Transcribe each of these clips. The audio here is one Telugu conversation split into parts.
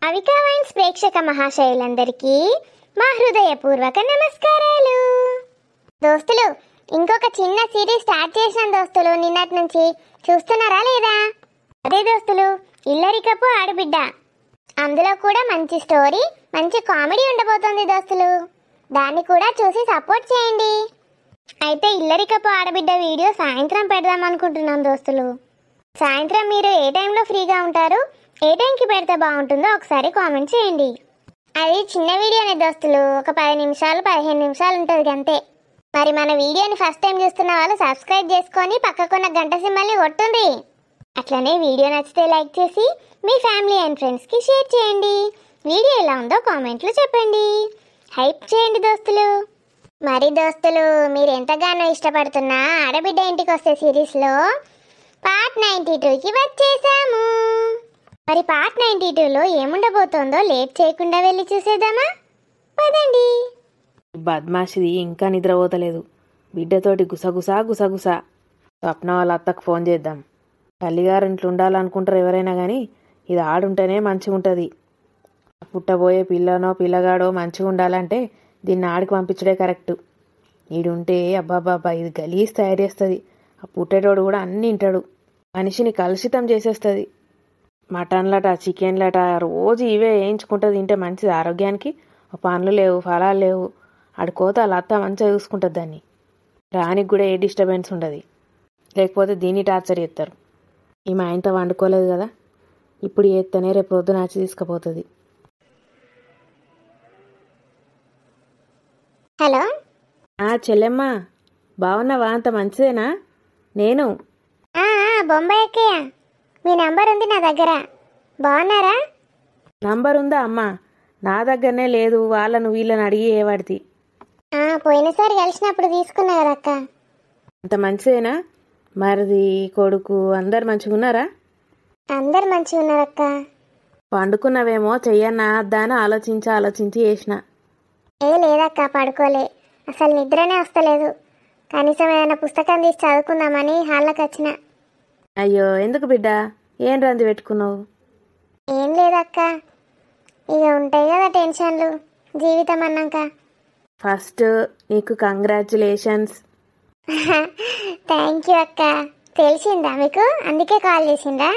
అవికా వైన్స్ ప్రేక్షక మహాశయులందరికీ మా హృదయపూర్వక నమస్కారాలు. దోస్తులు, ఇంకొక చిన్న సిరీస్ స్టార్ట్ చేసిన దోస్తులు. నిన్నటి నుంచి చూస్తున్నారా లేదా? అదే దోస్తులు, ఇల్లరికపు ఆడబిడ్డ. అందులో కూడా మంచి స్టోరీ, మంచి కామెడీ ఉండబోతోంది దోస్తులు. దాన్ని కూడా చూసి సపోర్ట్ చేయండి. అయితే ఇల్లరికపు ఆడబిడ్డ వీడియో సాయంత్రం పెడదాం అనుకుంటున్నాం దోస్తులు. సాయంత్రం మీరు ఏ టైంలో ఫ్రీగా ఉంటారు, ఏ టైంకి పెడితే బాగుంటుందో ఒకసారి కామెంట్ చేయండి. అది చిన్న వీడియోనే దోస్తులు, ఒక 10 నిమిషాలు 15 నిమిషాలు ఉంటుంది అంతే. మరి మన వీడియోని ఫస్ట్ టైం చూస్తున్న వాళ్ళు సబ్స్క్రైబ్ చేసుకొని పక్కకున్న గంట సింబల్ని కొట్టుండ్రి. అట్లనే వీడియో నచ్చితే లైక్ చేసి మీ ఫ్యామిలీ అండ్ ఫ్రెండ్స్కి షేర్ చేయండి. వీడియో ఎలా ఉందో కామెంట్లో చెప్పండి. హైప్ చేయండి దోస్తులు. మరి దోస్తులు, మీరు ఎంతగానో ఇష్టపడుతున్న ఆడబిడ్డ ఇంటికి వస్తే సిరీస్లో పార్ట్ 92కి వచ్చేసాము. మరి పార్ట్ 92లో ఏముండబోతోందో లేట్ చేయకుండా వెళ్ళి చూసేద్దామా? పదండి. బద్మాషిది ఇంకా నిద్రపోతలేదు. బిడ్డతోటి గుసగుసా గుసగుసా. స్వప్న వాళ్ళ అత్తకు ఫోన్ చేద్దాం. తల్లిగారు ఇంట్లో ఉండాలనుకుంటారు ఎవరైనా కానీ, ఇది ఆడుంటేనే మంచిగా ఉంటుంది. పుట్టబోయే పిల్లనో పిల్లగాడో మంచిగా ఉండాలంటే దీన్ని ఆడికి పంపించడే కరెక్టు. ఈడుంటే అబ్బాబాబా ఇది గలీజ్ తయారు చేస్తుంది. ఆ పుట్టేటోడు కూడా అన్నీ వింటాడు. మనిషిని కలుషితం చేసేస్తుంది. మటన్లట, చికెన్లట రోజు ఇవే వేయించుకుంటుంది. తింటే మంచిది ఆరోగ్యానికి. పండ్లు లేవు, ఫలాలు లేవు. ఆడుకోత వాళ్ళ అత్త మంచిగా చూసుకుంటుంది దాన్ని. రానికి కూడా ఏ డిస్టర్బెన్స్ ఉండదు. లేకపోతే దీన్ని టార్చర్ చేస్తారు. ఈమె ఆయనతో వండుకోలేదు కదా, ఇప్పుడు చేస్తేనే రేపు పొద్దున వచ్చి తీసుకుపోతుంది. హలో చెల్లెమ్మ, బాగున్నావా? అంత మంచిదేనా? నేను బొంబాయి అక్కయ్య, మీ నంబర్ ఉంది నా దగ్గర. బాగున్నారా? నంబర్ ఉందా అమ్మా? నా దగ్గరనే లేదు. వాళ్ళను వీళ్ళని అడిగి ఏవాడిది. పోయినసారి కలిసినప్పుడు తీసుకున్నా కదా అక్క. అంత మంచిదేనా? మరిది, కొడుకు అందరు మంచిగా ఉన్నారా? అందరు మంచిగా ఉన్నారక్క. పండుకున్నవేమో చెయ్యన్నా అద్దా అని ఆలోచించి చేసిన. ఏ లేదక్క, పడుకోలే. అసలు నిద్రనే వస్తలేదు. కనీసం ఏదైనా పుస్తకం తీసి చదువుకుందామని హాల్లోకి వచ్చిన. అయ్యో, ఎందుకు బిడ్డ? ఏం రంది పెట్టుకున్నావు? ఏం లేదక్క, ఇక ఉంటాయి కదా టెన్షన్లు జీవితం అన్నాక. ఫస్ట్ నీకు కంగ్రాచ్యులేషన్స్. థ్యాంక్ యూ అక్క. తెలిసిందా మీకు? అందుకే కాల్ చేసిందా?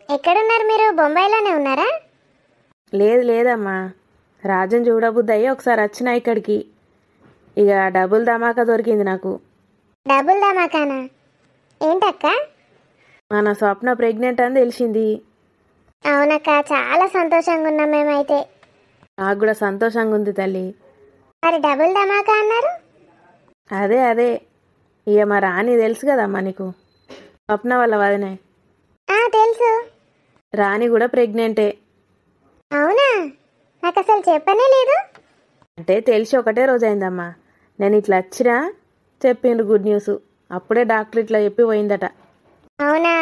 ఎక్కడున్నారు మీరు? బొంబాయిలోనే ఉన్నారా? లేదమ్మా, రాజన్ చూడబుద్ది అయ్యి ఒకసారి వచ్చినా ఇక్కడికి. ఇక డబుల్ ధమాకా దొరికింది నాకు. డబుల్ ధమాకానా? ఏంటక్క? మన స్వప్న ప్రెగ్నెంట్ అని తెలిసింది. అవునక్క, చాలా సంతోషంగా ఉన్నాం మేమైతే. నాకు కూడా సంతోషంగా ఉంది తల్లి. మరి డబుల్ ధమాకా అన్నారు? అదే ఇక మా రాణి తెలుసు కదమ్మా నీకు, స్వప్న వాళ్ళ వదినే. తెలుసు. రాణి కూడా ప్రెగ్నెంటే. అవునా? నాకు అసలు చెప్పనే లేదు. అంటే తెలిసి ఒకటే రోజు అయిందమ్మా. నేను ఇట్లా వచ్చినా చెప్పిండ్రు గుడ్ న్యూస్. అప్పుడే డాక్టర్ ఇట్లా చెప్పి పోయిందట. అవునా?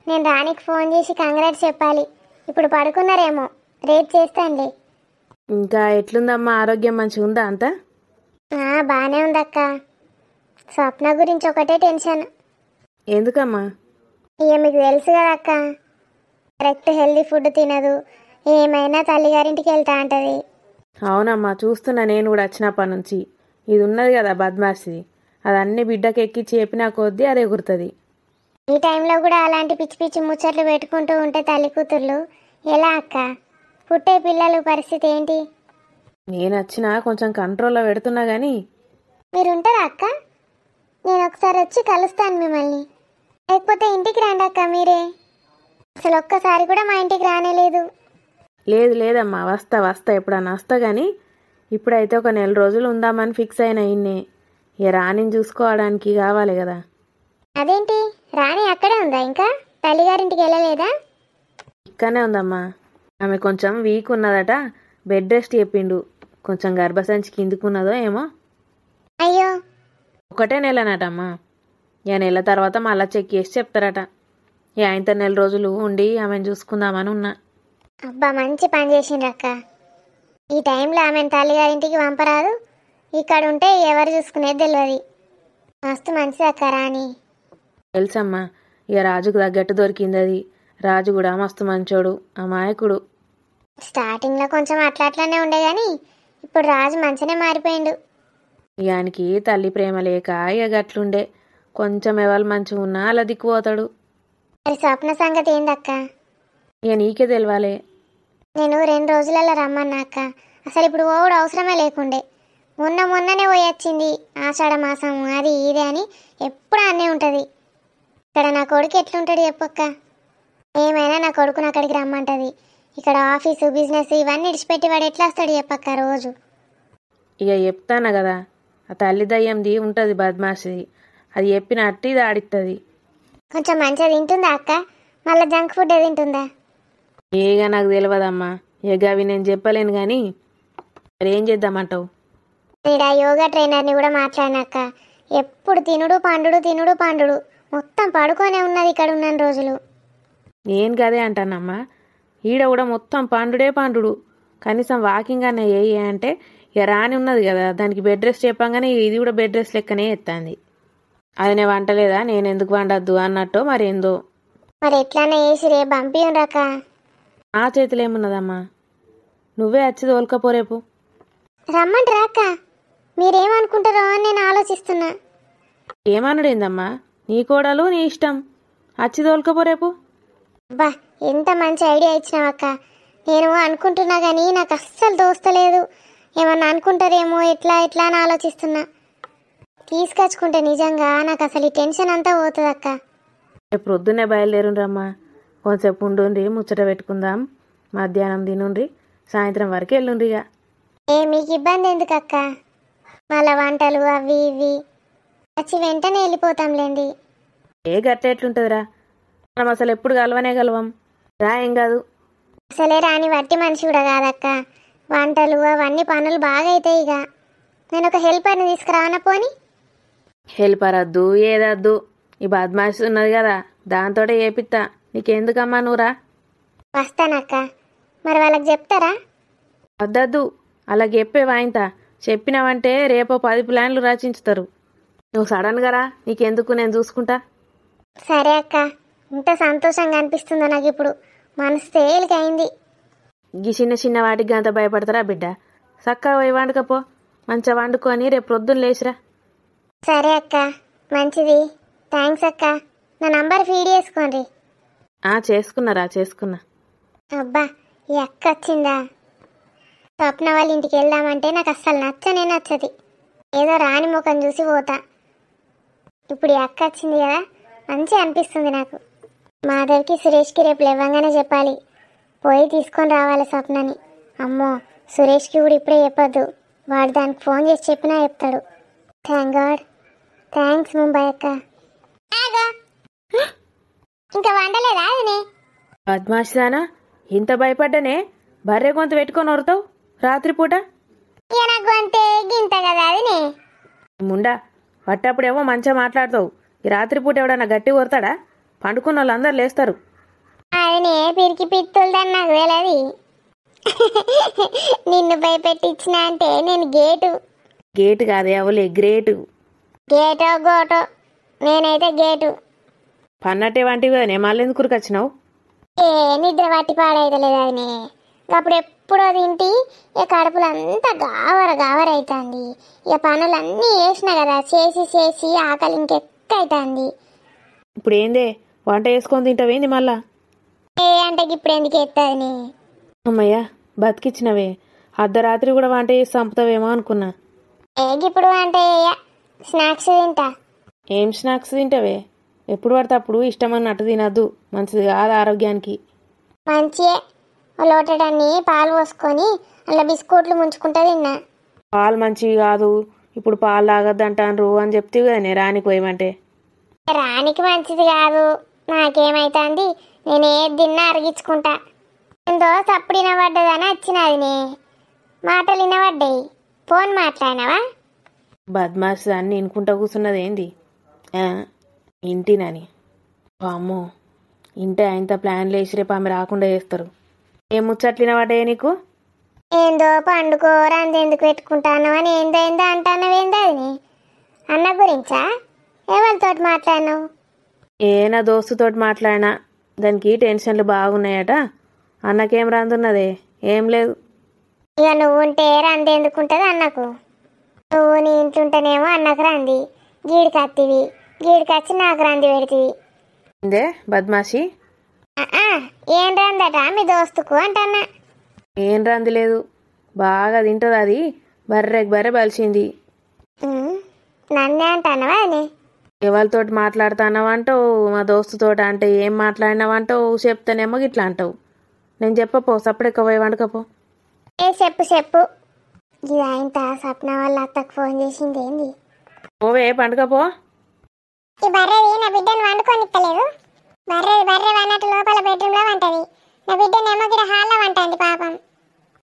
నేను రాణికి ఫోన్ చేసి కంగ్రాట్స్ చెప్పాలి. ఇప్పుడు పడుకున్నారేమో, రేపు చేస్తానులే. ఇంకా ఎట్లుందమ్మా, ఆరోగ్యం మంచిగా ఉందా అంతా? బాగానే ఉందక్క. స్వప్న గురించి ఒకటే టెన్షన్. ఎందుకమ్మా? ఇక మీకు తెలుసు కదా అక్క, కరెక్ట్ హెల్దీ ఫుడ్ తినదు. ఏమైనా తల్లిగారింటికి వెళ్తా అంటది. అవునమ్మా, చూస్తున్నా నేను కూడా వచ్చినప్పటి నుంచి. ఇది ఉన్నది కదా బద్మాసి, అదన్నీ బిడ్డకి ఎక్కించి చెప్పినా కొద్దీ అది ఎగురుతుంది. ఈ టైంలో కూడా అలాంటి పిచ్చి పిచ్చి ముచ్చట్లు పెట్టుకుంటూ ఉంటే తల్లి కూతుర్లు ఎలా అక్క? పుట్టే పిల్లలు పరిస్థితి ఏంటి? నేను వచ్చినా కొంచెం కంట్రోల్లో పెడుతున్నా కానీ. మీరుంటారా అక్క? నేను ఒకసారి వచ్చి కలుస్తాను మిమ్మల్ని. లేకపోతే ఇంటికి రండి అక్క మీరే. అసలు ఒక్కసారి కూడా మా ఇంటికి రానేలేదు. లేదమ్మా, వస్తా ఎప్పుడన్నా వస్తా కానీ ఇప్పుడైతే ఒక 4 రోజులు ఉందామని ఫిక్స్ అయినా. ఇన్నే ఇక రాణిని చూసుకోవడానికి కావాలి కదా. అదేంటి, రాణి అక్కడే ఉందా? ఇంకా తల్లిగారింటికి వెళ్ళలేదా? ఇక్కడనే ఉందమ్మా. ఆమె కొంచెం వీక్ ఉన్నదట, బెడ్ రెస్ట్ చెప్పిండు. కొంచెం గర్భసంచి కిందుకున్నదో ఏమో. అయ్యో, 1 నెలనటమ్మా. ఇక నెల తర్వాత మళ్ళీ చెక్ చేసి చెప్తారట. ఇక ఆయనతో 4 రోజులు ఉండి ఆమెను చూసుకుందామని ఉన్నా. అబ్బా, మంచి పని చేసిండ్రక్క. ఈ టైంలో ఆమెను తల్లిగారింటికి పంపరాదు. ఇక్కడ ఉంటే ఎవరు చూసుకునేది తెలియదు. మస్తు మంచిది అక్క రాణి. తెలుసమ్మా, ఇక రాజుకు తగ్గట్టు దొరికింది అది. రాజు కూడా మస్తు మంచోడు, అమాయకుడు. స్టార్టింగ్లో కొంచెం అట్లానే ఉండే కానీ ఇప్పుడు రాజు మంచిగానే మారిపోయిండు. ఇయానికి తల్లి ప్రేమ లేక ఇక గట్లుండే, కొంచెం ఎవరు మంచిగా ఉన్నా అలా దిక్కుపోతాడు. మరి స్వప్న సంగతి ఏందక్క? ఇక నీకే తెలవాలే. నేను 2 రోజులలో రమ్మన్నా అక్క. అసలు ఇప్పుడు పోవుడు అవసరమే లేకుండే. మొన్ననే పోయొచ్చింది. ఆషాఢ మాసం అది ఇది అని ఎప్పుడు అన్నీ ఉంటుంది. ఇక్కడ నా కొడుకు ఎట్లుంటాడు చెప్పక్క? ఏమైనా నా కొడుకుని అక్కడికి రమ్మంటుంది. ఇక్కడ ఆఫీసు బిజినెస్ ఇవన్నీ ఇడిచిపెట్టి వాడు ఎట్లా వస్తాడు చెప్పక్క రోజు? ఇక చెప్తాను కదా, ఆ తల్లి దయ్యంది ఉంటుంది బద్మాషిది, అది చెప్పినట్టు ఇది ఆడిస్తుంది. కొంచెం మంచిగా తింటుందా అక్క? మళ్ళీ జంక్ ఫుడ్ తింటుందా? ఏగా నాకు తెలియదమ్మా, ఇక అవి నేను చెప్పలేను కానీ మరి ఏం చేద్దామంటావు? నేను ఆ యోగా ట్రైనర్ని కూడా మాట్లాడినాక ఎప్పుడు తినుడు పండుడు మొత్తం పడుకొనే ఉన్నది ఇక్కడ ఉన్న రోజులు. నేను కదే అంటానమ్మా, ఈడ కూడా మొత్తం పండుడు, కనీసం వాకింగ్ అన్న ఏ అంటే ఇక రాని ఉన్నది కదా, దానికి బెడ్ రెస్ట్ చెప్పంగానే ఇది కూడా బెడ్ రెస్ట్ లెక్కనే ఎత్తాంది. అది నేను వంటలేదా, నేను ఎందుకు వండద్దు అన్నట్టు మరేందో. మరి ఎట్లానే వేసి రేపు పంపియుండ్రక్క. ఆ చేతిలో ఏమున్నదమ్మా, నువ్వే వచ్చి తోలుకపో రేపు. రమ్మంటారా అక్క? మీరేమనుకుంటారో అని నేను ఆలోచిస్తున్నా. ఏమనుడేందమ్మా, నీ కోడలు నీ ఇష్టం, వచ్చి తోలుకపో రేపు. బా, ఎంత మంచి ఐడియా ఇచ్చినావక్క. నేను అనుకుంటున్నా కానీ నాకు అస్సలు దోస్తలేదు. ఏమన్నా అనుకుంటారేమో ఎట్లా అని ఆలోచిస్తున్నా. తీసుకొచ్చుకుంటే నిజంగా నాకు అసలు ఈ టెన్షన్ అంతా పోతుంది అక్క. రేపు పొద్దున్నే బయలుదేరుండ్రమ్మా, కొంచెంసేపు ఉండుండ్రి, ముచ్చట పెట్టుకుందాం, మధ్యాహ్నం తినుండ్రి, సాయంత్రం వరకు వెళ్ళుండ్రి. ఇక మీకు ఇబ్బంది ఎందుకు అక్క? మళ్ళా వంటలు అవి ఇవి వచ్చి వెంటనే వెళ్ళిపోతాంలేండి. ఏ గట్ట ఎట్లుంటుందిరా, మనం అసలు ఎప్పుడు కలవం రా, ఏం కాదు. అసలే రాని వట్టి మనిషి కూడా కాదక్క. వంటలు అవన్నీ పనులు బాగా అవుతాయి. ఇక నేను ఒక హెల్పర్ని తీసుకురావనా పోని? హెల్పర్ వద్దు, ఏదద్దు, ఈ బద్మాషి ఉన్నది కదా దాంతో ఏపిత్తా, నీకెందుకమ్మా నువ్వురా. వస్తానక్క. మరి వాళ్ళకి చెప్తారా? వద్దద్దు, అలా చెప్పే వాయింతా, చెప్పినావంటే రేపో 10 ప్లాన్లు రచించుతారు. నువ్వు సడన్గా రా, నీకెందుకు, నేను చూసుకుంటా. సరే అక్క. ఇంత సంతోషంగా అనిపిస్తుందో నాకు ఇప్పుడు, మనసు తేలికైంది. ఈ చిన్న వాటికి అంత భయపడతారా బిడ్డ? చక్కగా పోయి వండుకపో, మంచిగా వండుకొని రేపు ప్రొద్దున లేచిరా. సరే అక్క, మంచిది. థ్యాంక్స్ అక్క. నా నంబర్ ఫీడ్ చేసుకోండి. చేసుకున్నా. అబ్బా, ఈ అక్క వచ్చిందా? స్వప్న వాళ్ళ ఇంటికి వెళ్దామంటే నాకు అస్సలు నచ్చది. ఏదో రాని ముఖం చూసి పోతా. ఇప్పుడు ఈ అక్క వచ్చింది కదా, మంచిగా అనిపిస్తుంది నాకు. మాధవ్కి సురేష్కి రేపు లేవగానే చెప్పాలి, పోయి తీసుకొని రావాలి స్వప్నని. అమ్మో, సురేష్కి కూడా ఇప్పుడే చెప్పొద్దు, వాడు దానికి ఫోన్ చేసి చెప్పినా చెప్తాడు. Thank God. థ్యాంక్స్ ముంబై అక్క. ఇంకా వండలేదా అదినే? బద్మాషిదానా, ఇంత భయపడ్డానే, బర్రె గొంతు పెట్టుకొని వరుతావు రాత్రిపూట? నాకు అంతే గింత కదా అదినే. ముండా, పట్టప్పుడేమో మంచిగా మాట్లాడతావు, ఈ రాత్రిపూట ఎవడన్నా గట్టి కొడతాడా? పండుకున్న వాళ్ళందరూ లేస్తారు. అదినే పిరికి పిత్తులదని నాకు తెలియదు. నిన్ను భయపెట్టించిన అంటే నేను గేటు కాదే అవలే, గ్రేటు. గేటో గోటో, నేనైతే గేటు. పన్నట్టే వంటివి కదా, నేను మళ్ళీ ఎందుకు వచ్చినావు? ఏ నిద్ర పట్టి పాడైతలేదు అదినే. అప్పుడు ఎప్పుడో తింటి, ఇక కడుపులో అంతా గావర అవుతుంది. ఇక పనులన్నీ చేసినా కదా, చేసి ఆకలి ఇంకెక్క అవుతుంది. ఇప్పుడు ఏందే, వంట చేసుకొని తింటావేంది మళ్ళా? ఏ అంటే ఇప్పుడు ఎందుకు ఎత్తాదిని? అమ్మయ్యా, బతికిచ్చినవే, అర్ధరాత్రి కూడా వంట చేసి చంపుతావేమో అనుకున్నా. ఇప్పుడు అంటే స్నాక్స్ తింటా. ఏం స్నాక్స్ తింటావే? ఎప్పుడు పడితే అప్పుడు ఇష్టమన్నట్టు తినద్దు, మంచిది కాదు ఆరోగ్యానికి. మంచియే, లోటడన్ని పాలు పోసుకొని అలా బిస్కెట్లు ముంచుకుంటా తిన్నా. పాలు మంచివి కాదు, ఇప్పుడు పాలు తాగద్దు అంటారు అని చెప్తే కదా రానికి పోయమంటే. రానికి మంచిది కాదు, నాకేమైతుంది, నేను ఏది తిన్నా అరిగించుకుంటా. ఎందో తప్పుడు వినబడ్డదని వచ్చినదినే, మాటలు వినబడ్డాయి. ఫోన్ మాట్లాడినావా? బద్మాష్ అన్ని ఇనుకుంటా కూర్చున్నది ఏంది? ఇంటినని అమ్మో, ఇంటే ఆయనతో ప్లాన్లు వేసి రేపు ఆమె రాకుండా చేస్తారు. ఏం ముచ్చట్లు వినబడ్డాయి నీకు? ఏందో పండుకో రందెందుకు పెట్టుకుంటాను అని ఏందో అంటానవేంది అది? అన్న గురించా? ఎవరితోటి మాట్లాడినావు? నా దోస్తుతోటి మాట్లాడినా, దానికి టెన్షన్లు బాగున్నాయట. అన్నకేం రాందున్నదే, ఏం లేదు. ఇక నువ్వు ఉంటే రంది ఎందుకుంటుంది అన్నకు? నువ్వు నీ ఇంట్లుంటేనేమో అన్నకు రంది, గీడికి అత్తివి, గీడికి వచ్చి నాకు రంది పెడితివి. ఇందే బద్మాషి. ఏం రందట మీ దోస్తుకు అంటన్నా. ఏం రంది లేదు, బాగా తింటుంది అది. బర్రె బలిసింది. నన్నే అంటానవా అని? ఎవరితోటి మాట్లాడుతున్నావంటావు, మా దోస్తుతోటి అంటే ఏం మాట్లాడినావంటావు, చెప్తానేమో గిట్లా అంటావు. నేను చెప్పపో, సప్పుడెక్క పోయి వండుకపో. ఏ చెప్పు. ఇది ఇంత సప్న వాళ్ళ అత్తకు ఫోన్ చేసింది ఏంది? పోవే పండుకపో. ఈ బర్రెది నా బిడ్డను వండుకొనిత్తలేదు. బర్రె అన్నట్టు లోపల బెడ్రూమ్లో వంటది, నా బిడ్డనేమో ఇక్కడ హాల్లో వంటంది పాపం.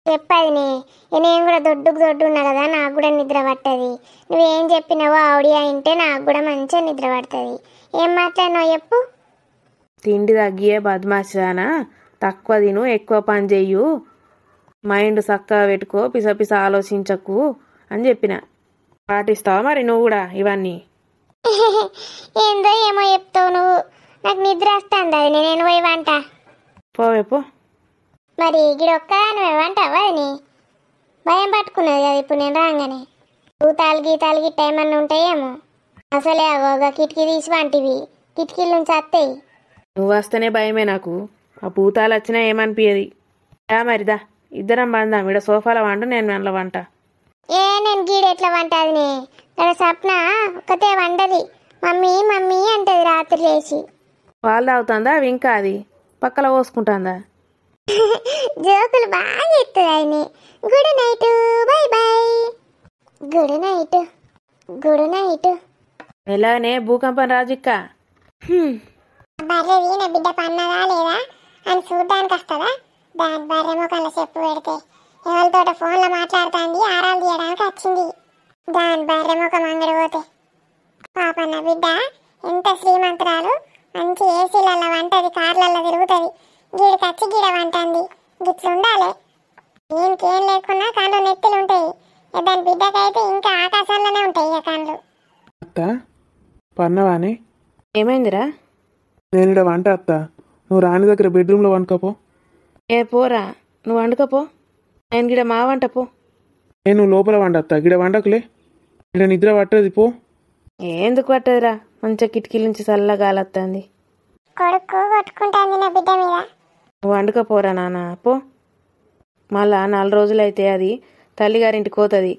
చెప్పది నేను కూడా దొడ్డు ఉన్నా కదా, నాకు కూడా నిద్ర పట్టది. నువ్వేం చెప్పినావో ఆవిడియా వింటే నాకు కూడా మంచిగా నిద్ర పడుతుంది. ఏం మాట్లాడినావు చెప్పు. తిండి తగ్గియే బద్మాషానా, తక్కువ తిను, ఎక్కువ పని చెయ్యు, మైండ్ చక్కగా పెట్టుకో, పిస ఆలోచించకు అని చెప్పిన. పాటిస్తావా మరి నువ్వు కూడా ఇవన్నీ? ఏందో ఏమో చెప్తావు నువ్వు, నాకు నిద్ర వస్తుంది. అది నేను పోయి వంట. పోవేపో. మరి గిడొక్క నువ్వు వంటావా? అది భయం పట్టుకున్నది కదా ఇప్పుడు నేను రాగానే. గీతాలు గిట్ట ఏమన్నా ఉంటాయేమో. అసలే అగోగా కిటికీ తీసి వంటివి, కిటికీల నుంచి వస్తాయి. నువ్వు వస్తేనే భయమే నాకు, ఆ పూతాలు వచ్చినా ఏమనిపించది. మరిదా ఇద్దరం బందాం, ఇక్కడ సోఫాలో వంట, నేను అందులో వంట. నేను గీడు ఎట్లా వంటది? ఇక్కడ సప్న ఒక్కతే వంటది, మమ్మీ అంటది రాత్రి లేచి. పాలు తాగుతుందా అవి ఇంకా అది పక్కల పోసుకుంటుందా? జోకులు బాగా ఎత్తుంది ఆయన. Good night, bye. Good night. ఎలాగనే భూకంపం రాజిక్క. బర్రెది నా బిడ్డ పన్నదా లేదా అని చూడ్డానికి వస్తుందా? దాని బర్రె ముఖంలో చెప్పు పెడితే ఎవరితోట ఫోన్లో మాట్లాడుతుంది, ఆరాలు తీయడానికి వచ్చింది. దాని బర్రె ముఖం అంగడి పోతే పాప నా బిడ్డ ఎంత శ్రీమంతురాలు, మంచి ఏసీలలో వంటది, కార్లలో తిరుగుతుంది, గీడికి వచ్చి గీడ వంటంది. గిట్లుండాలి. దీనికేం లేకున్నా కళ్ళు నెత్తులు ఉంటాయి, దాని బిడ్డకైతే ఇంకా ఆకాశంలోనే ఉంటాయి ఇక కళ్ళు. అత్త పన్నవానే? ఏమైందిరా? నేను ఇక్కడ వంట అత్త, నువ్వు రాణి దగ్గర బెడ్రూమ్లో వండుకోపో. ఏ పోరా, నువ్వు వండుకపో, నేను గిడ మా వంట పో. నేను లోపల వండత్తా, గిడ వండకులే, ఇక్కడ నిద్ర పట్టది పో. ఎందుకు పట్టదురా, మంచిగా కిటికీల నుంచి చల్లగా గాలొస్తుంది. కొడుకు కొట్టుకుంటాంది నా బిడ్డ మీద. నువ్వు వండుకపోరా నాన్న పో. మళ్ళా 4 రోజులైతే అది తల్లిగారింటికి పోతుంది.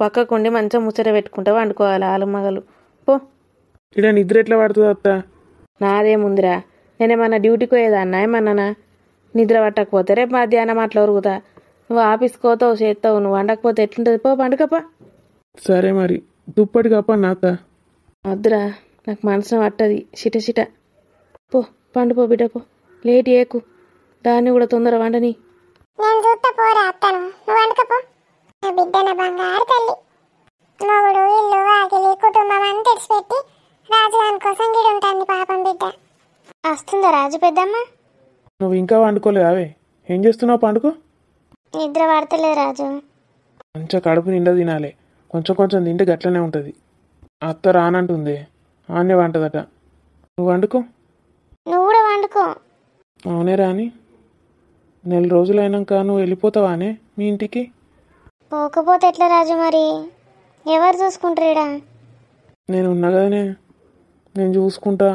పక్కకుండి మంచిగా ముచ్చట పెట్టుకుంటా వండుకోవాలి ఆలు మగలు. పో. ఇక్కడ నిద్ర ఎట్లా పడుతుంది అత్త? నాదేముందిరా, నేనేమన్నా డ్యూటీకి పోయేదాన్నా ఏమన్నానా? నిద్ర పట్టకపోతే రేపు మధ్యాహ్నం అట్లా ఉరుగుతా. నువ్వు ఆఫీస్కి పోతావు చేస్తావు, నువ్వు వండకపోతే ఎట్లుంటుంది? పో పండుకప్ప. సరే మరి దుప్పటి కప్పన్నా అత్త? వద్దురా, నాకు మనసున పట్టది చిట. పో పండుపో బిడ్డ పో, లేట్ ఏకు, దాన్ని కూడా తొందర వండని. నేను చూస్తా పోరా అత్తను, నువ్వు వండుకపో. నా బిడ్డ నా బంగారు తల్లి. మొగుడు ఇల్లు వాకిలి కుటుంబం అంతా తెడిచిపెట్టి రాజుగాని కోసం గిడి ఉంటుంది పాపం బిడ్డ. వస్తుందా రాజు పెద్దమ్మ? నువ్వు ఇంకా వండుకోలేదు అవే, ఏం చేస్తున్నావు? పండుకో. నిద్ర పడతలేదు రాజు. మంచిగా కడుపు నిండా తినాలి, కొంచెం తింటే గట్లనే ఉంటుంది. అత్త రానంటుంది, ఆనే వంటదట. నువ్వు వండుకో. నువ్వు కూడా వండుకో. అవునే రాని, 4 రోజులైనాక నువ్వు వెళ్ళిపోతావానే మీ ఇంటికి? పోకపోతే ఎట్లా రాజు? మరి ఎవరు చూసుకుంటారా? నేను ఉన్నా కదనే, నేను చూసుకుంటా,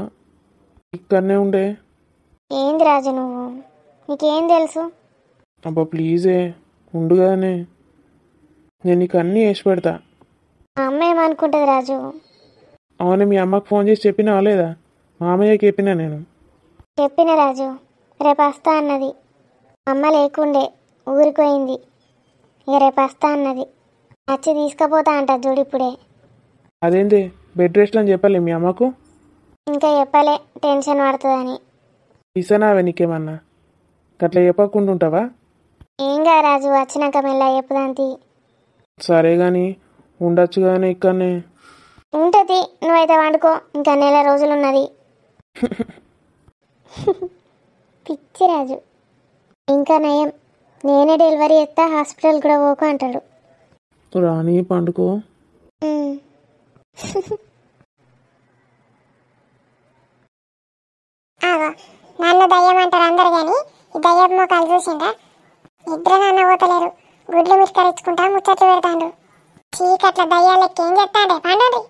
ఇక్కడనే ఉండే. ఏంది రాజు నువ్వు, నీకేం తెలుసు? అబ్బా ప్లీజే ఉండు కదనే, నేను నీకు అన్నీ వేసి పెడతా. మా అమ్మ ఏమనుకుంటుంది రాజు? అవునే, మీ అమ్మకు ఫోన్ చేసి చెప్పినావా లేదా? మామయ్యకి చెప్పినా నేను. చెప్పిన రాజు, రేపు వస్తా అన్నది. అమ్మ లేకుండే ఊరికి పోయింది, ఇక రేపు వస్తా అన్నది. వచ్చి తీసుకుపోతా అంట చూడు ఇప్పుడే. అదేంటి బెడ్ రెస్ట్ అని చెప్పలే మీ అమ్మకు? ఇంకా చెప్పలే, టెన్షన్ పడుతుందని. ఇసనావే నీకేమన్నా, గట్లా చెప్పకుండా ఉంటావా? ఏం కాదు రాజు, వచ్చినాక మెల్ల చెప్పుదాంతి. సరే కానీ ఉండొచ్చు కానీ ఇక్కడనే. ఉంటుంది, నువ్వైతే వండుకో, ఇంకా 4 రోజులు ఉన్నది. పిచ్చి రాజు. ఇంకా నయం, నేనే డెలివరీ చేస్తా, హాస్పిటల్ కూడా పోకు అంటాడు. రాని పండుకో. నన్ను దయ్యం అంటారు అందరు, కానీ ఈ దయ్యం మొక్కలు చూసిందా? నిద్రనన్న పోతలేరు, గుడ్లు మిస్కరించుకుంటా ముచ్చట్లు పెడతాండు. చీకట్ల దయ్యాలకి ఏం చెప్తాండే పండండి.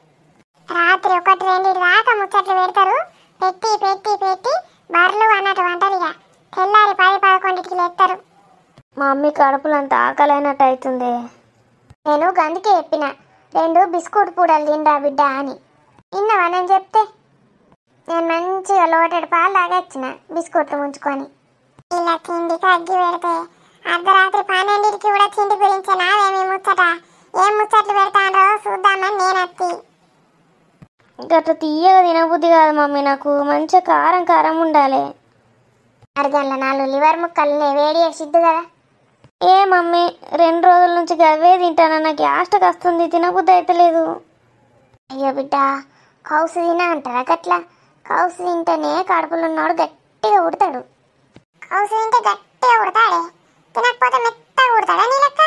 రాత్రి 1-2 దాకా ముచ్చట్లు పెడతారు. పెట్టి పెట్టి పెట్టి బర్లు అన్నట్టు వంటలిగా తెల్లారి 10-11కి లేస్తారు. మా మమ్మీ కడుపులంత ఆకలైనట్టు అవుతుంది. నేను గందుకే చెప్పిన 2 బిస్కుట్ పూడలు తిండా బిడ్డ అని. నిన్నవా నేను చెప్తే? నేను మంచిగా లోటెడ్ పాలు తాగొచ్చిన బిస్కుట్లు ముంచుకొని. ఇలా తిండికి అగ్గి పెడితే అర్ధరాత్రి 12కి కూడా తిండి గురించి నావేమి ముచ్చట, ఏం ముచ్చట్లు పెడతానో చూద్దామని నేను అత్తి. గట్ల తీయగా తినబుద్ధి కాదు మమ్మీ, నాకు మంచిగా కారం కారం ఉండాలి. అరగంట 4 లివర్ ముక్కల్ని వేడి చేసిద్దు కదా. ఏ మమ్మీ 2 రోజుల నుంచి గవే తింటాను, నాకు యాస్టకు వస్తుంది, తినబుద్ధి అయితే లేదు. అయ్యో బిడ్డ, కౌసు తిన అంటారా గట్లా? కౌసు తింటేనే కడుపులో ఉన్నోడు గట్టిగా ఉడతాడు. కౌసు తింటే గట్టిగా ఉడతాడే, తినకపోతే మెత్తగా ఉడతాడా నీ లెక్క?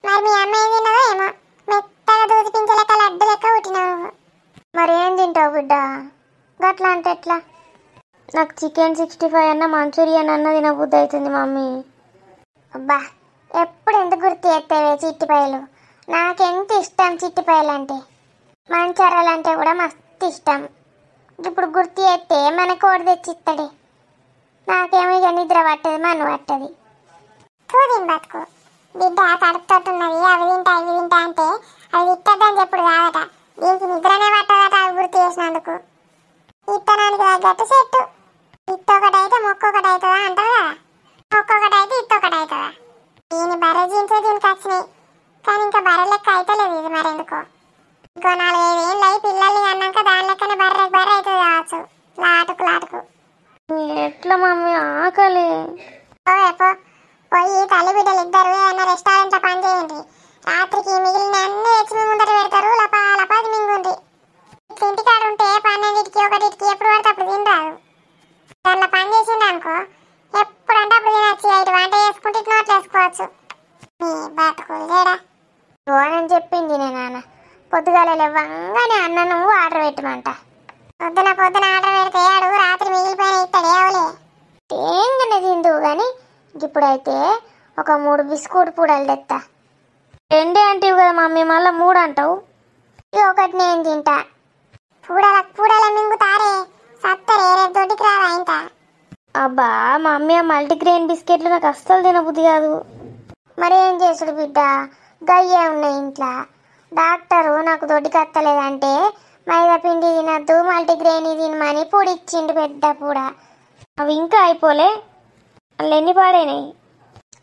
మరి మీ అమ్మ ఏం తిన్నదో ఏమో, మెత్తగా దూది పింఛ లెక్క లడ్డు లెక్క ఉట్టినావు. మరి ఏం తింటావు బిడ్డ గట్లా అంటే ఎట్లా? నాకు చికెన్ 65 అన్న మంచూరియన్ అన్న తినబుద్ధి అవుతుంది మమ్మీ. అబ్బా, ఎప్పుడు ఎందుకు గుర్తు చేస్తావే చిట్టిపాయలు? నాకెంత ఇష్టం చిట్టిపాయలు అంటే, మంచారాలు అంటే కూడా మస్తు ఇష్టం. ఇప్పుడు గుర్తు చేస్తే మనకు ఓడి తెచ్చిస్తాడే. నాకేమో ఇక నిద్ర పట్టదు, మన్ను పట్టది. చూదిం బతుకు బిడ్డ కడుపుతోటున్నది, అవి తింటా ఇవి తింటా అంటే అవి తిట్టద్దని చెప్పుడు కాదట. దీనికి నిద్రనే పట్టదట అవి గుర్తు చేసినందుకు. ఇత్తనానికి తగ్గట్టు చెట్టు, ఇత్తొకటైతే మొక్కొకటి అవుతుందా అంటారు కదా, ఒక్కొక్కటైతే ఇత్తొకటి అవుతుందా? దీని బర్రె జీన్సే దీనికి వచ్చినాయి, కానీ ఇంకా బర్రె లెక్క అవుతలేదు ఇది మరెందుకో. ఇంకో 4-5 ఏళ్ళు అయి పిల్లల్ని అన్నాక దాని లెక్కనే బర్రె అవుతుంది కావచ్చు, లాటుకు లాటుకు. ఎట్లా మమ్మీ ఆకలి. పోయి తల్లి బిడ్డలు ఇద్దరు ఏమన్నా రెస్టారెంట్లో పని చేయండి. రాత్రికి మిగిలిన అన్ని తెచ్చి మీ ముందర పెడతారు, లపాది మింగుంది. ఇంటికాడు ఉంటే 12కి 1కి ఎప్పుడు పడితే అప్పుడు తినరాదు. దాంట్లో పని చేసింది అనుకో, ఎప్పుడంటే అప్పుడు తినచ్చు. 5 వంట చేసుకుంటే ఇటు నోట్లు వేసుకోవచ్చు. మీ బతుకులు లేడా అని చెప్పింది నే నాన్న. పొద్దుగాల లేవంగానే అన్న నువ్వు ఆర్డర్ పెట్టమంట. పొద్దున ఆర్డర్ పెడితే అడుగు రాత్రి మిగిలిపోయిన ఇస్తాడు ఏవలే. ఏంగానే తిందువు కానీ ఇప్పుడైతే ఒక 3 బిస్కుట్ పూడలు తెస్తా. 2 అంటివి కదా మమ్మీ, మళ్ళీ 3 అంటావు. ఇక ఒకటి నేను తింటా. పూడల మింగుతారే సత్తరే, రేపు దొడ్డికి రాదా ఇంత. అబ్బా మమ్మీ, ఆ మల్టీగ్రెయిన్ బిస్కెట్లు నాకు అస్సలు తినబుద్ధి కాదు. మరి ఏం చేసుడు బిడ్డ, గయ్యే ఉన్నాయి ఇంట్లో. డాక్టరు నాకు దొడ్డికి వస్తలేదంటే మైదా పిండి తినద్దు, మల్టీగ్రెయిన్ తినమని పూడి ఇచ్చిండు, పెద్ద పూడ. అవి ఇంకా అయిపోలే, అందులో ఎన్ని పాడైనాయి?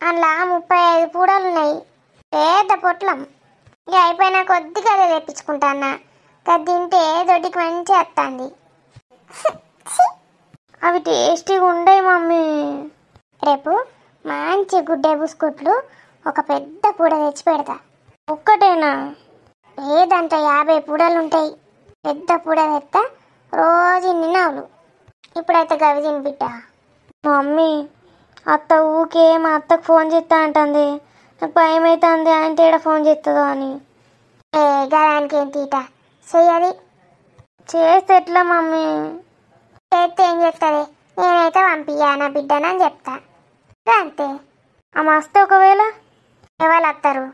అందులో 35 పూడలు ఉన్నాయి, పెద్ద పొట్లం. ఇక అయిపోయినా కొద్దిగా అదే తెప్పించుకుంటా అన్న. అది తింటే దొడ్డికి మంచిగా వస్తుంది. అవి టేస్టీగా ఉండయి మమ్మీ. రేపు మంచి గుడ్డే బిస్కుట్లు ఒక పెద్ద పూడ తెచ్చి పెడతా. ఒక్కటేనా? ఏదంటే 50 పూడలు ఉంటాయి. పెద్ద పూడ తెస్తా, రోజు ఇన్ని నవ్వులు. ఇప్పుడైతే గవి తిని బిడ్డ. మమ్మీ అత్త ఊకే మా అత్తకు ఫోన్ చేస్తా అంటుంది, నాకు భయం అవుతుంది ఆయన తేడా ఫోన్ చేస్తుందో అని. ఏ గదానికి ఏం తీట చెయ్యది. చేస్తే ఎట్లా మమ్మీ? చేస్తే ఏం చెప్తుంది? నేనైతే పంపియ్యా నా బిడ్డనని చెప్తా, అంతే. ఆమె వస్తే ఒకవేళ ఎవరు వస్తారు?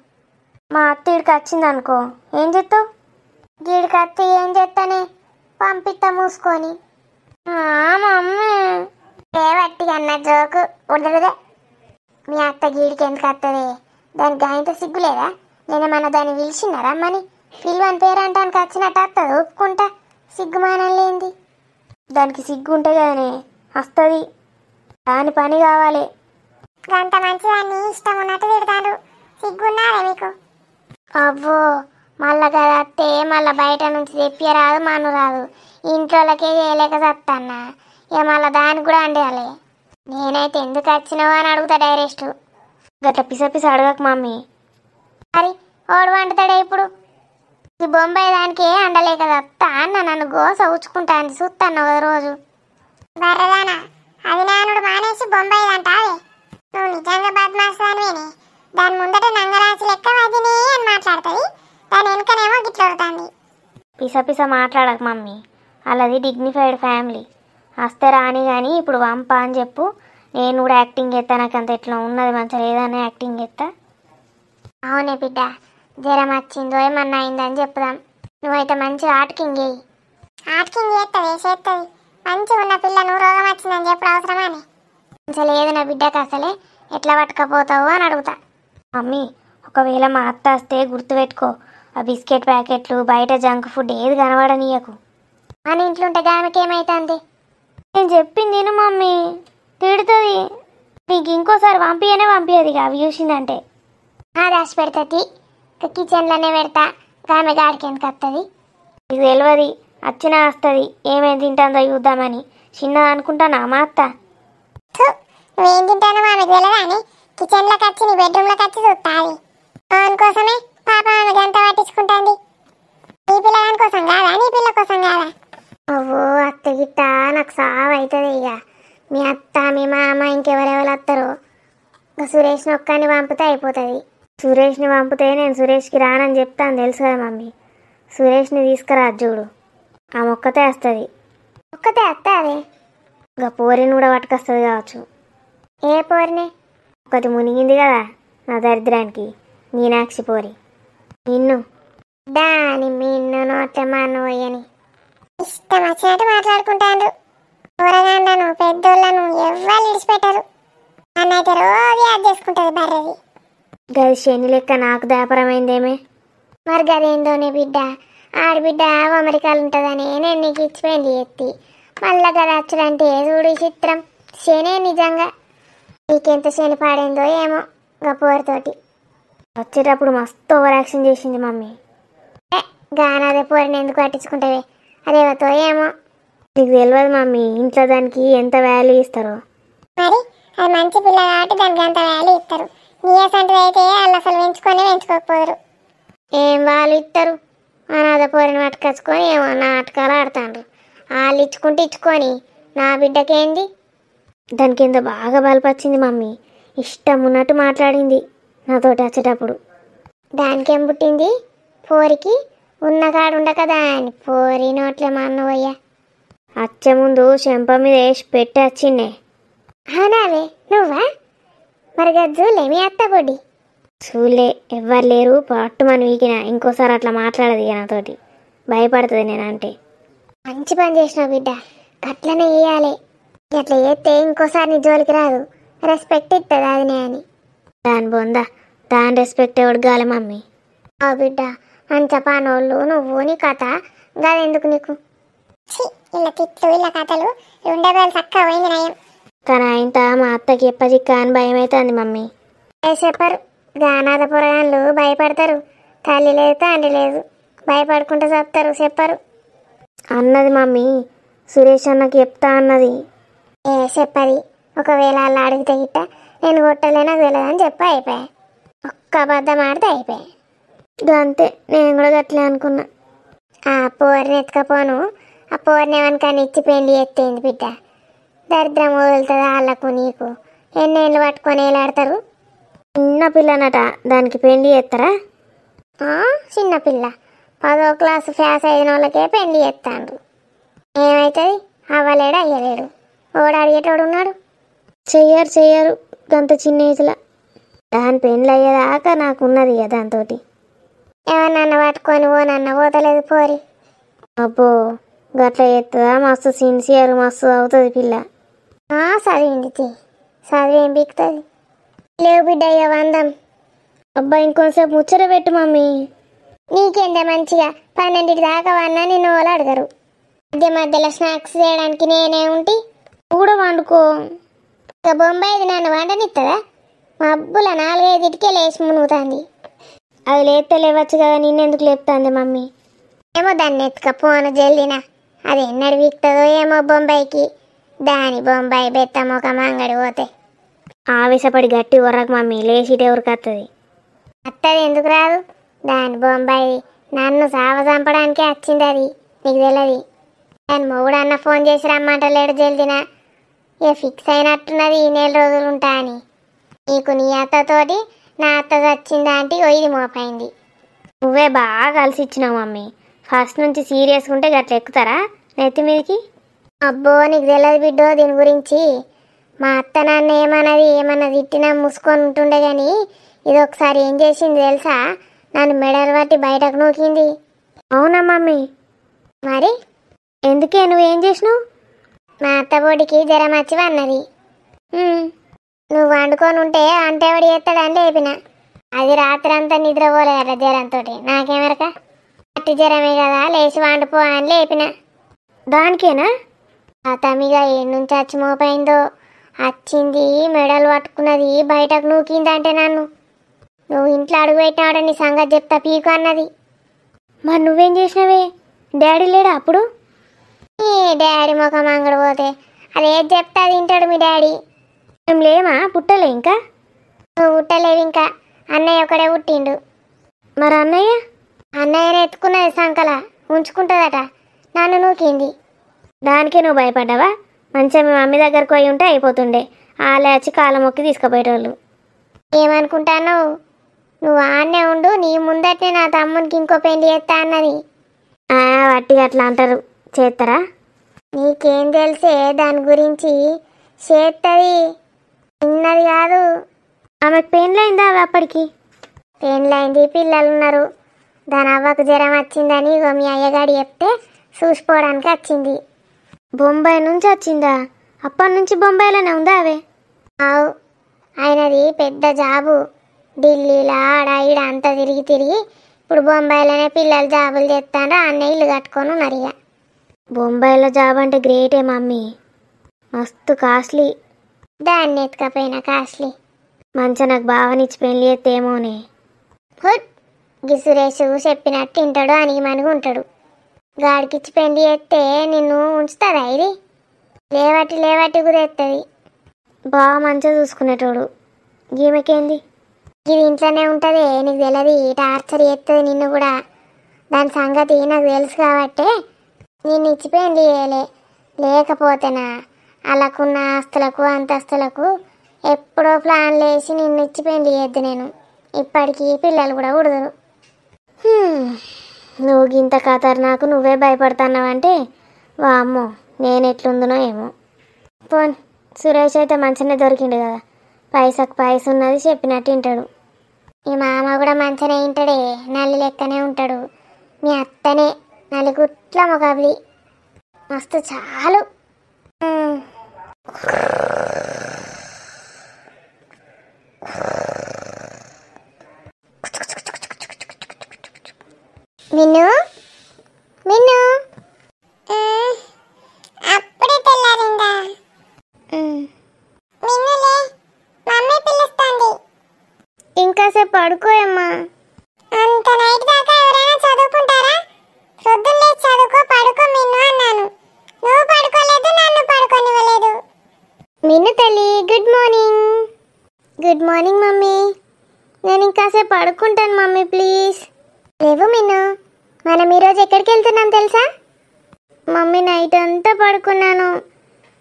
మా అత్త ఇడికి వచ్చింది అనుకో, ఏం చేస్తావు? గీడికి వస్తే ఏం చేస్తానే, పంపిస్తా మూసుకొని. మమ్మీ ఏ వట్టి అన్న జోకు ఉండదుదే. మీ అత్త గీడికి ఎందుకు వస్తుంది? దానికి గాయంత సిగ్గులేదా? నేనేమన్నా దాన్ని పిలిచినారా అమ్మని? పిలువని పేరంటానికి వచ్చినట్టు వస్తుంది ఒప్పుకుంటా, సిగ్గుమానం లేంది. దానికి సిగ్గు ఉంటే కదనే వస్తుంది, దాని పని కావాలి. గంట మంచిదాన్ని ఇష్టం ఉన్నట్టు తిడతాడు, సిగ్గున్నారే మీకు? అవ్వో, మళ్ళా కదా అత్తే మళ్ళీ బయట నుంచి తెప్పియరాదు, మను రాదు, ఇంట్లోకే చేయలేక చస్తాన్నా. ఇక మళ్ళీ దానికి కూడా అండాలి. నేనైతే ఎందుకు వచ్చినావు అని అడుగుతా డైరెక్ట్. గట్ల పిస అడగక మమ్మీ. మరి ఓడు వండుతాడే ఇప్పుడు? ఈ బొంబాయి దానికి అండలేక తప్ప అన్న నన్ను గోస ఉచ్చుకుంటాను చూస్తాను ఒక రోజు. బర్రదానా, అది నానుడు మానేసి బొంబాయి అంటావే? నువ్వు నిజంగా బద్మాసానివేనే. దాని ముందట నంగరాసి లెక్క వదినే అని మాట్లాడుతుంది, దాని వెనుకనేమో గిట్లడుతుంది. పిస మాట్లాడక మమ్మీ, అలాది డిగ్నిఫైడ్ ఫ్యామిలీ. వస్తే రాని కానీ ఇప్పుడు వంప అని చెప్పు, నేను కూడా యాక్టింగ్ చేస్తా, నాకు అంత ఎట్లా ఉన్నది మంచిగా లేదని యాక్టింగ్ చేస్తా. అవునే బిడ్డ, జ్వరం వచ్చిందో ఏమన్నా అయిందని చెప్పుదాం. నువ్వైతే మంచిగా ఆటకింగ్ చేయి. ఆటకింగ్ చేస్తుంది మంచిగా ఉన్న పిల్ల నువ్వు రోగం వచ్చిందని చెప్పడం అవసరమా అని. మంచిగా లేదు నా బిడ్డకు అసలే, ఎట్లా పట్టుకపోతావు అని అడుగుతా. మమ్మీ ఒకవేళ మా అత్త వస్తే గుర్తుపెట్టుకో, ఆ బిస్కెట్ ప్యాకెట్లు బయట జంక్ ఫుడ్ ఏది కనబడనీయకు. మన ఇంట్లో ఉంటే ఆమెకి ఏమైతుంది? నేను చెప్పింది విను మమ్మీ, తిడుతుంది. నీకు ఇంకోసారి పంపించది అవి చూసిందంటే. దాచి పెడతది, కిచెన్లోనే పెడతా. ఆమె గాడికి ఎందుకు వస్తుంది? నీకు తెలియదు, వచ్చినా వస్తుంది. ఏమేమి తింటుందో చూద్దామని. చిన్నది అనుకుంటానా మా అత్త? నువ్వేం తింటానో ఆమెకు తెలియదా అని కిచెన్లోకి వచ్చి నీ బెడ్రూమ్లోకి వచ్చి చూస్తుంది. ఆమె కోసమే పాప ఆమె గంట పట్టించుకుంటుంది. నీ పిల్లగాని కోసం కాదా, నీ పిల్ల కోసం కాదా? ఓ అత్త గిట్ట నాకు సావు అవుతుంది. ఇక మీ అత్త మీ మామ ఇంకెవరెవరు వస్తారో సురేష్ని ఒక్కని పంపితే అయిపోతుంది. సురేష్ని పంపితే నేను సురేష్కి రానని చెప్తాను తెలుసు కదా మమ్మీ. సురేష్ని తీసుకురా చూడు, ఆమె ఒక్కతే వస్తుంది. ఒక్కతే అత్త అదే ఇక పోరిని కూడా పట్టుకొస్తుంది కావచ్చు. ఏ పోరిని? ఒకటి మునిగింది కదా నా దరిద్రానికి, మీనాక్షి పోరి. నిన్ను దాని మిన్ను నోట్ల మానవయ్యని ఇష్టం వచ్చినట్టు మాట్లాడుకుంటాను. కూరగాండ్లను పెద్దోళ్ళను ఎవ్వరు విడిచిపెట్టరు. నన్నైతే రోజు యాద్ చేసుకుంటుంది బర్రది. గది శని లెక్క నాకు దాపరమైందేమే. మరి గదేందోనే బిడ్డ, ఆడబిడ్డ అమెరికాలు ఉంటుందని నేను నీకు ఇచ్చిపోయింది ఎత్తి మళ్ళా గది వచ్చుడంటే చూడు చిత్రం. శనే నిజంగా నీకెంత శని పాడైందో ఏమో గపోరితోటి. వచ్చేటప్పుడు మస్తు ఓవర్ యాక్షన్ చేసింది మమ్మీ. గానాదే పోరిని ఎందుకు పట్టించుకుంటావే, అదేవతో ఏమో. నీకు తెలియదు మమ్మీ, ఇంట్లో దానికి ఎంత వాల్యూ ఇస్తారో. మరి అది మంచి పిల్ల కాబట్టి దానికి అంత వాల్యూ ఇస్తారు. నీయస్ అంటే అయితే వాళ్ళు అసలు పెంచుకోకపోరు. ఏం వాళ్ళు ఇస్తారు, అనాథ పోరిని పట్టుకొచ్చుకొని ఏమో నాటకాలు ఆడుతాండ్రు. వాళ్ళు ఇచ్చుకొని నా బిడ్డకేంది? దానికి ఎంత బాగా బలపచ్చింది మమ్మీ, ఇష్టం ఉన్నట్టు మాట్లాడింది నాతోటి వచ్చేటప్పుడు. దానికేం పుట్టింది? పోరికి ఉన్న కాడు ఉండక దాని పోరి నోట్లే మా అన్నవయ్యా. వచ్చే ముందు చెంప మీద వేసి పెట్టి వచ్చిండే. అవునావే నువ్వా? మరి గజ్జులే మీ అత్త పొడి చూలే ఎవ్వరు లేరు, పట్టుమని వీకిన. ఇంకోసారి అట్లా మాట్లాడదు ఇక నాతోటి, భయపడుతుంది నేనంటే. మంచి పని చేసినావు బిడ్డ, అట్లనే వేయాలి. అట్లా చేస్తే ఇంకోసారి నీ జోలికి రాదు, రెస్పెక్ట్ ఇస్తుంది అదినే అని. దాని బొందా, దాని రెస్పెక్ట్ ఎవడు కాలే మమ్మీ. ఆ బిడ్డ అంచ పానోళ్ళు నువ్వు నీ కథ గదెందుకు నీకు? ఇలా తిట్లు ఇలా కథలు ఉండేవాళ్ళు చక్కగా పోయింది నయం. కానీ ఆయన మా అత్తకి ఎప్పచిక్క అని భయం అవుతుంది మమ్మీ. చెప్పరు, గానాథ పురాణాలు భయపడతారు. తల్లి లేదు తండ్రి లేదు, భయపడుకుంటూ చెప్తారు. చెప్పరు అన్నది మమ్మీ, సురేష్ అన్నకి చెప్తా అన్నది. చెప్పది. ఒకవేళ అలా అడిగితే గిట్ట నేను కొట్టలే నాకు తెలియదని చెప్పి అయిపోయా. ఒక్క అబద్ధం ఆడితే అయిపోయా. అంతే, నేను కూడా గట్లే అనుకున్నా. ఆ పోరిని ఎత్తుకపోను, ఆ పోరిని ఏమనుకని ఇచ్చి పెళ్లి ఎత్తేంది బిడ్డ. దరిద్రం వదులుతుంది వాళ్ళకు నీకు. ఎన్నేళ్ళు పట్టుకొని వేలాడతారు. చిన్న పిల్లనట, దానికి పెళ్లి చేస్తారా? చిన్నపిల్ల 10వ క్లాసు ఫ్యాస్ అయిన వాళ్ళకే పెళ్లి చేస్తాండ్రు. ఏమవుతుంది? అవ్వలేడు అయ్యలేడు, ఓడు అడిగేటోడు ఉన్నాడు. చెయ్యరు అంత చిన్న ఏజ్లో. దాని పెళ్ళి అయ్యేదాకా నాకున్నది కదా దాంతో. ఏమన్నా పట్టుకొని ఓనన్న పోతలేదు పోరి. అబ్బో గట్ల చేస్తుందా? మస్తు సిన్సియర్, మస్తు అవుతుంది పిల్ల. చదివింది చదివేం బిక్కుతుంది. లేవు బిడ్డ అయ్యో వందం. అబ్బా ఇంకొంచెం ముచ్చట పెట్టు మమ్మీ. నీకేందా మంచిగా 12 దాకా వన్నా నిన్ను వాళ్ళు అడగరు. మధ్యలో స్నాక్స్ చేయడానికి నేనే ఉంటి. కూడా వండుకో. ఇక బొంబాయిది నన్ను వండనిస్తుందా? మబ్బుల 4-5 ఇటుకే లేచి మునుగుతుంది. అది లేస్తే లేవచ్చు కదా, నిన్నెందుకు లేపుతుంది మమ్మీ? ఏమో దాన్ని ఎత్తుకపోను జల్దినా. అది ఎన్నడు వీక్తుందో ఏమో బొంబాయికి. దాని బొంబాయి బెత్తమ్మ ఒక మంగడి పోతే. ఆవేశపడి గట్టి ఉర్రకు మమ్మీ, లేచిటే ఉరకత్తది. అత్తది ఎందుకు రాదు? దాని బొంబాయి నన్ను సావ చంపడానికే వచ్చింది. అది నీకు తెలియదు. దాని మొగుడు అన్న ఫోన్ చేసి రమ్మంటలేడు జల్దినా. ఫిక్స్ అయినట్టున్నది ఈ 4 రోజులు ఉంటా అని. నీకు నీ అత్తతోటి నా అత్త చచ్చిందా అంటే ఇది మోపైంది. నువ్వే బాగా కలిసి ఇచ్చినావు మమ్మీ. ఫస్ట్ నుంచి సీరియస్గా ఉంటే గట్ల ఎక్కుతారా నెత్తి మీదకి? అబ్బో నీకు తెలియదు బిడ్డో దీని గురించి. మా అత్త నాన్న ఏమన్నా తిట్టినా మూసుకొని ఉంటుండే గాని ఇది ఒకసారి ఏం చేసింది తెలుసా? నన్ను మెడలు పట్టి బయటకు నూకింది. అవునా మమ్మీ? మరి ఎందుకే నువ్వేం చేసినావు? మా అత్తబోడికి జ్వరం వచ్చి అన్నది. నువ్వు వండుకొని ఉంటే అంటేవాడు చేస్తాడని లేపిన. అది రాత్రి అంతా నిద్రపోలేదట జ్వరంతో. నాకేమెరక, అట్టి జ్వరమే కదా లేచి వండుపో అని లేపిన. దానికేనా? ఆ తమిగా ఏ నుంచి వచ్చి మోపైందో వచ్చింది, మెడలు పట్టుకున్నది, బయటకు నూకిందంటే నన్ను. నువ్వు ఇంట్లో అడుగు పెట్టినావాడ నీ సంగతి చెప్తా పీకు అన్నది. మరి నువ్వేం చేసినావే? డాడీ లేడా అప్పుడు? ఈ డాడీ ముఖం అంగడి పోతే అదేది చెప్తా తింటాడు మీ డాడీ. మేము లేమా? పుట్టలే ఇంకా? నువ్వు పుట్టలేవు ఇంకా, అన్నయ్య ఒకడే పుట్టిండు. మరి అన్నయ్య? అన్నయ్యని ఎత్తుకున్నది సంకల ఉంచుకుంటుందట, నన్ను నూకింది. దానికే నువ్వు భయపడ్డావా? మంచిగా మీ మమ్మీ దగ్గరకు పోయి ఉంటే అయిపోతుండే. వాళ్ళే వచ్చి కాళ్ళ మొక్కి తీసుకుపోయేటోళ్ళు. ఏమనుకుంటాను? నువ్వు ఆన్నే ఉండు, నీ ముందటే నా తమ్మునికి ఇంకో పెళ్లి చేస్తా అన్నది. వట్టిగా అట్లా అంటారు, చేస్తారా? నీకేం తెలిసే దాని గురించి? చేస్తుంది, చిన్నది కాదు. ఆమెకు పెళ్ళయిందా అప్పటికి? పెళ్ళైంది, పిల్లలు ఉన్నారు. దాని అవ్వకు జ్వరం వచ్చిందని ఇగో మీ అయ్యగాడు చెప్తే చూసిపోవడానికి వచ్చింది. బొంబాయి నుంచి వచ్చిందా? అప్పటి నుంచి బొంబాయిలోనే ఉందా అవే? అవు, ఆయనది పెద్ద జాబు. ఢిల్లీలో ఆడ ఈడ అంతా తిరిగి ఇప్పుడు బొంబాయిలోనే పిల్లలు జాబులు చేస్తాండ్రు, అన్న ఇల్లు కట్టుకొని ఉన్నారు. ఇక బొంబాయిలో జాబ్ అంటే గ్రేటే మమ్మీ, మస్తు కాస్ట్లీ. దాన్ని ఎత్తుకపోయినా కాస్ట్లీ. మంచిగా నాకు బావనిచ్చి పెళ్ళి చేస్తేమోనే. హుట్, గి సురేష్ చెప్పినట్టు తింటాడు, అనిగి మనిగి ఉంటాడు. గాడికిచ్చి పెళ్లి చేస్తే నిన్ను ఉంచుతుందా? ఇది లేవట్టి కుదేస్తుంది. బాగా మంచిగా చూసుకునేటోడు. ఈమెకేంది? ఇది ఇంట్లోనే ఉంటుంది, నీకు తెలియదు. టార్చర్ చేస్తుంది నిన్ను కూడా. దాని సంగతి నాకు తెలుసు కాబట్టే నిన్ను ఇచ్చి పెళ్లి చేయలే. లేకపోతేనా అలాకున్న ఆస్తులకు అంతస్తులకు ఎప్పుడో ప్లాన్లు వేసి నిన్ను ఇచ్చి పెళ్లి చేయొద్దు నేను. ఇప్పటికీ పిల్లలు కూడా ఉడదురు. నువ్వు గింత ఖతర్ నాకు నువ్వే భయపడుతున్నావంటే వామ్మో నేను ఎట్లుందునో ఏమో. పోన్, సురేష్ అయితే మంచిగానే దొరికిండు కదా, పైసకు పైస ఉన్నది, చెప్పినట్టు వింటాడు. మీ మామ కూడా మంచిగానే వింటాడే, నల్లి లెక్కనే ఉంటాడు. మీ అత్తనే నలుగుట్ల మొగబి మస్తు చాలు. మిన్ను మిన్ను అప్పుడే తెల్లారిందా? మిన్నులే, మమ్మీ పిలుస్తుంది. ఇంకాసేపు పడుకోయమ్మా. అంత నైట్ దాకా ఎవరైనా చదువుకుంటారా? పొద్దున్నే చదువుకో, పడుకో మిన్ను అన్నాను. నువ్వు పడుకోలేదు, నన్ను పడుకోనివ్వలేదు. మిన్ను తల్లి, good morning. Good morning mummy. నేను ఇంకాసేపు పడుకుంటాను మమ్మీ, ప్లీజ్. లేవు మిన్ను, మనం ఈరోజు ఎక్కడికి వెళ్తున్నాం తెలుసా? మమ్మీ నైట్ అంతా పడుకున్నాను,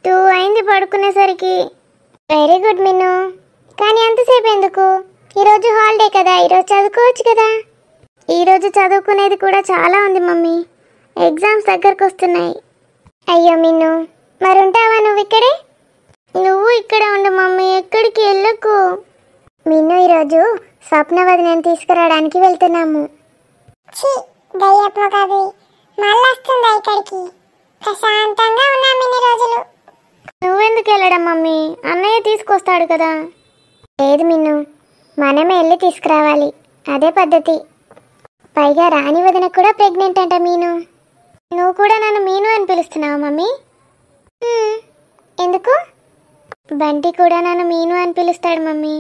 2 అయింది పడుకునేసరికి. వెరీ గుడ్ మిన్ను, కానీ అంతసేపు ఎందుకు? ఈరోజు హాలిడే కదా, ఈరోజు చదువుకోవచ్చు కదా. ఈరోజు చదువుకునేది కూడా చాలా ఉంది మమ్మీ, ఎగ్జామ్స్ దగ్గరకు వస్తున్నాయి. అయ్యో మిన్ను, మరి ఉంటావా నువ్వు ఇక్కడే? నువ్వు ఇక్కడ ఉండు మమ్మీ, ఎక్కడికి వెళ్ళకు. మిన్ను, ఈరోజు స్వప్న వదినని తీసుకురావడానికి వెళ్తున్నాము. మళ్ళొస్తుందా ఇక్కడికి? ప్రశాంతంగా ఉన్నాం ఇన్ని రోజులు. నువ్వెందుకు వెళ్ళడం మమ్మీ, అన్నయ్య తీసుకొస్తాడు కదా. లేదు మిన్ను, మనమే వెళ్ళి తీసుకురావాలి, అదే పద్ధతి. పైగా రాణి వదిన కూడా ప్రెగ్నెంట్ అంట మీను. నువ్వు కూడా నన్ను మీను అని పిలుస్తున్నావా మమ్మీ? ఎందుకు? బంటి కూడా నన్ను మీను అని పిలుస్తాడు మమ్మీ.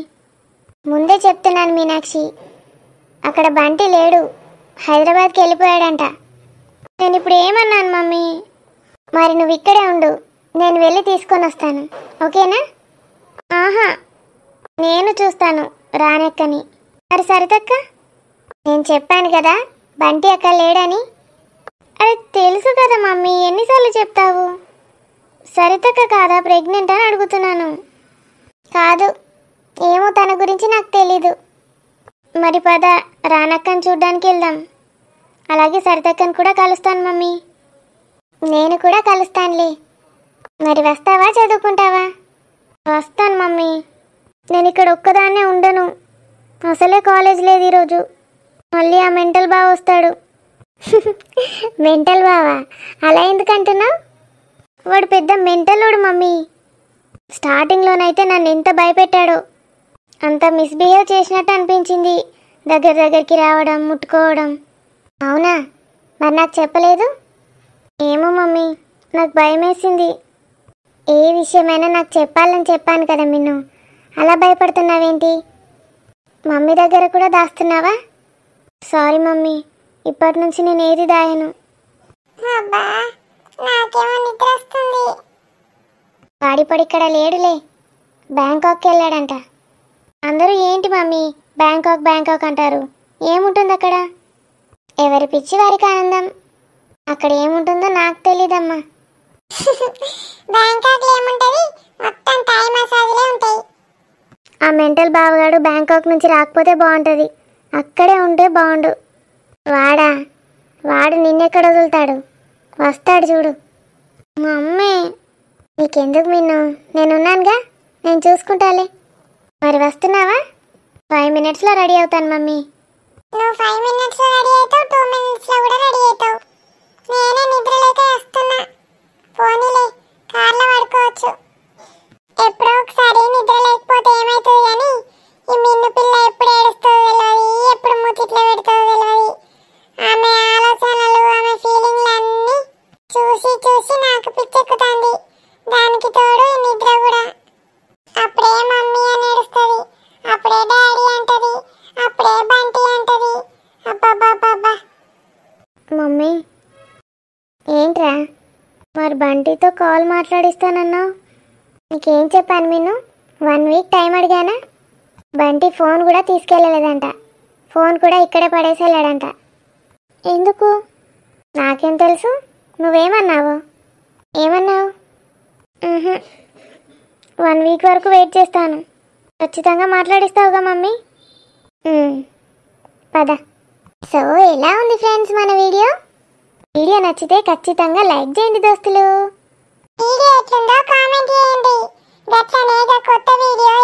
ముందే చెప్తున్నాను మీనాక్షి, అక్కడ బంటి లేడు, హైదరాబాద్కి వెళ్ళిపోయాడంట. నేను ఇప్పుడు ఏమన్నాను మమ్మీ? మరి నువ్వు ఇక్కడే ఉండు, నేను వెళ్ళి తీసుకొని వస్తాను, ఓకేనా? ఆహా, నేను చూస్తాను రానెక్కని. మరి సరితక్క? నేను చెప్పాను కదా బంటి అక్క లేడని. అది తెలుసు కదా మమ్మీ, ఎన్నిసార్లు చెప్తావు? సరితక్క కాదా ప్రెగ్నెంట్ అని అడుగుతున్నాను. కాదు, ఏమో తన గురించి నాకు తెలీదు. మరి పద, రానక్కని చూడ్డానికి వెళ్దాం. అలాగే సరితక్కని కూడా కలుస్తాను మమ్మీ. నేను కూడా కలుస్తానులే. మరి వస్తావా, చదువుకుంటావా? వస్తాను మమ్మీ. నేను ఇక్కడ ఒక్కదాన్నే ఉండను. అసలే కాలేజ్ లేదు ఈరోజు. మళ్ళీ ఆ మెంటల్ బావ వస్తాడు. మెంటల్ బావా? అలా ఎందుకంటున్నావు? వాడు పెద్ద మెంటలోడు మమ్మీ. స్టార్టింగ్లోనైతే నన్ను ఎంత భయపెట్టాడో. అంత మిస్బిహేవ్ చేసినట్టు అనిపించింది. దగ్గరికి రావడం, ముట్టుకోవడం. అవునా? మరి నాకు చెప్పలేదు? ఏమో మమ్మీ, నాకు భయం వేసింది. ఏ విషయమైనా నాకు చెప్పాలని చెప్పాను కదా మిన్ను. అలా భయపడుతున్నావేంటి? మమ్మీ దగ్గర కూడా దాస్తున్నావా? సారీ మమ్మీ, ఇప్పటి నుంచి నేను ఏది దాయను. వాడిపడి ఇక్కడ లేడులే, బ్యాంకాక్కి వెళ్ళాడంట. అందరూ ఏంటి మమ్మీ బ్యాంకాక్ అంటారు. ఏముంటుంది అక్కడ? ఎవరి పిచ్చి వారికి ఆనందం. అక్కడ ఏముంటుందో నాకు తెలీదమ్మా. బ్యాంకాక్ ఏముంటది? మొత్తం థాయ్ మసాజ్లే ఉంటాయి. ఆ మెంటల్ బావగాడు బ్యాంకాక్ నుంచి రాకపోతే బాగుంటుంది. అక్కడే ఉంటే బాగుండు. వాడు నిన్నెక్కడ వదులుతాడు? వస్తాడు చూడు. మా అమ్మే. నీకెందుకు మిన్ను, నేనున్నానుగా, నేను చూసుకుంటాలే. మరి వస్తున్నావా? 5 minutesలో రెడీ అవుతాను మమ్మీ. నువ్వు 5 minutesలో రెడీ అవుతావు, 2 minutesలో కూడా రెడీ అవుతావు. నేనే నిద్రలేక వస్తున్నా. పోనీలే, కార్లో పడుకోవచ్చు. ఎప్పుడో ఒకసారి నిద్ర లేకపోతే ఏమవుతుంది కానీ ఈ మిన్ను పిల్ల ఎప్పుడు ఏడుస్తుందో తెలియదు, ఎప్పుడు మూతిట్లో పెడుతుందో తెలియదు. ఆమె ఆలోచనలు, ఆమె ఫీలింగ్లు అన్నీ చూసి నాకు పిచ్చెక్కుతుంది. దానికి తోడు ఈ నిద్ర కూడా. అప్పుడే మమ్మీ అని ఏడుస్తుంది, అప్పుడే డాడీ అంటది, అప్పుడే బంటి అంటది. అబ్బాబ్బాబ్బా. మమ్మీ ఏంట్రా? మరి బంటితో కాల్ మాట్లాడిస్తానన్నావు. నీకేం చెప్పాను నేను? 1 week టైం అడిగానా? బంటి ఫోన్ కూడా తీసుకెళ్ళలేదంట. ఫోన్ కూడా ఇక్కడే పడేసి వెళ్ళాడంట. ఎందుకు? నాకేం తెలుసు. నువ్వేమన్నావు? ఏమన్నావు? 1 week వరకు వెయిట్ చేస్తాను. ఖచ్చితంగా మాట్లాడిస్తావుగా మమ్మీ? పద. సో ఎలా ఉంది ఫ్రెండ్స్ మన వీడియో? వీడియో నచ్చితే ఖచ్చితంగా లైక్ చేయండి దోస్తులు. వీడియో ఎట్లుందో కామెంట్ చేయండి. గట్లనే కొత్త వీడియో